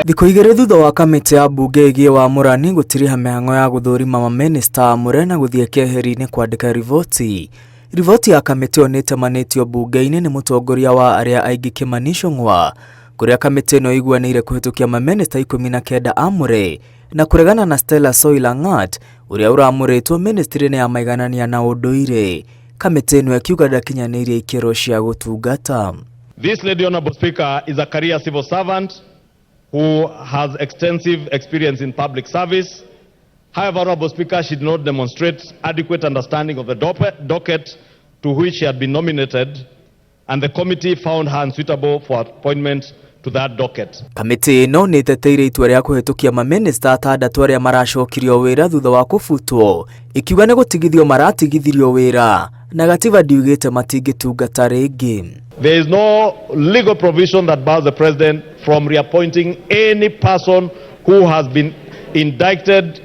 Thikũ igĩrĩ thutha wa kamĩtĩ ya mbunge ĩgiĩ wamũrani gũtiriha mĩhang'o ya gũthũrima mamĩnĩsta amũre na gũthiĩ keheri-inĩ kwandĩka riboti. Riboti ya kamĩtĩ ĩyo nĩĩtemanĩtio mbunge-inĩ nĩ mũtongoria wa arĩa aingĩ Kimani Ichung'wa, kũrĩa kamĩtĩ ĩno ĩiguanĩire kũhĩtũkia mamĩnĩsta 19 amũre na kũregana na Stella Soilangat ũrĩa ũramũrĩtwo mĩnĩstrĩ-inĩ ya maiganania na ũndũire. Kamĩtĩ ĩno ĩkiuga ndakinyanĩirie ikĩro cia gũtungata. This lady, Honorable Speaker, is a career civil servant who has extensive experience in public service. However, Honorable Speaker, she did not demonstrate adequate understanding of the docket to which she had been nominated, and the committee found her unsuitable for appointment to that docket. Kamĩtĩ ĩno nĩ ĩteteire itua rĩa kũhĩtũkia mamĩnĩsta 6 arĩa maracokirio wĩra thutha wa kũbutwo, ikiuga nĩ gũtigithio maratigithirio wĩra na gatiba ndiugĩte matingĩtungata rĩngĩ. There is no legal provision that bars the president from reappointing any person who has been indicted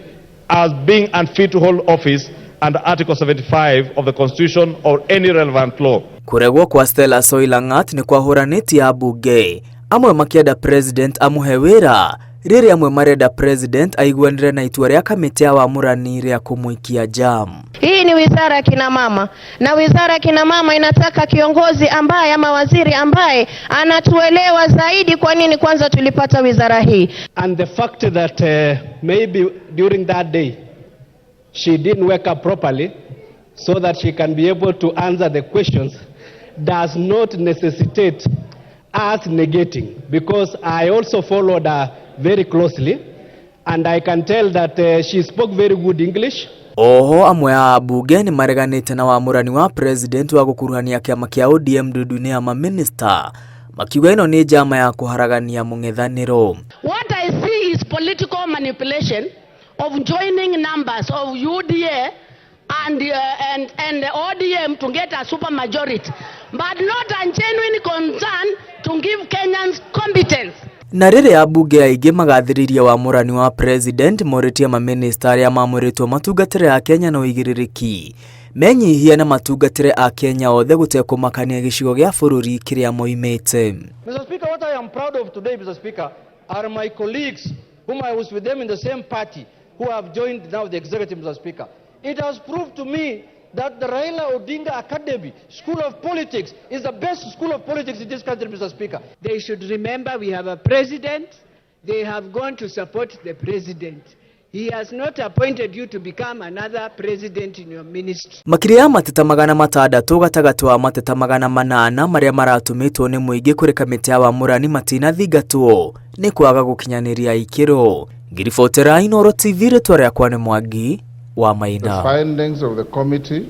as being unfit to hold office under Article 75 of the Constitution or any relevant law. Kuregwo kwa Stella Soilangat ni kwahũranĩtie ambunge, amwe makĩenda president amũhe wĩra, rĩrĩa amwe marenda president aiguanĩre na itua rĩa kamĩtĩ ya wamũrani rĩa kũmũikia jam. Hii ni wizara ya kina mama, na wizara ya kina mama inataka kiongozi ambaye ama waziri ambaye anatuelewa zaidi kwa nini kwanza tulipata wizara hii. And the fact that maybe during that day she didn't wake up properly so that she can be able to answer the questions does not necessitate us negating, because I also followed her very closely and I can tell that she spoke very good English. Oho amwe a ambunge nĩ mareganĩte na wamũrani wa president wa gũkuruhania kĩama kĩa ODM ndundu-inĩ ya mamĩnĩsta, makiuga ĩno nĩ njama ya kũharagania mũng'ethanĩro. What I see is political manipulation of joining numbers of UDA and the ODM to get a super majority, but not a genuine concern to give Kenyans competence. Na rĩrĩa ambunge aingĩ magathĩrĩria wamũrani wa president morĩtie mamĩnĩsta arĩa mamũrĩtwo matungatĩre a Kenya na ũigĩrĩrĩki, menyihia na matungatĩre a Kenya othe gũtekũmakania gĩcigo gĩa bũrũri kĩrĩa moimĩte. Mr. Speaker, what I am proud of today, Mr. Speaker, are my colleagues whom I was with them in the same party who have joined now the executive, Mr. Speaker. It has proved to me that the Raila Odinga Academy School of Politics is the best school of politics in this country, Mr. Speaker. They should remember we have a president. They have gone to support the president. He has not appointed you to become another president in your ministry. Makĩria ya mateta 600 gatagatĩ wa mateta 800 marĩa maratũmĩtwo nĩ mũingĩ kũrĩ kamĩtĩ ya wamũrani matinathingatwo nĩ kwaga gũkinyanĩria ikĩro. Ngiribotera Inooro TV, rĩtwa rĩakwa nĩ Mwangi wa Maina. The findings of the committee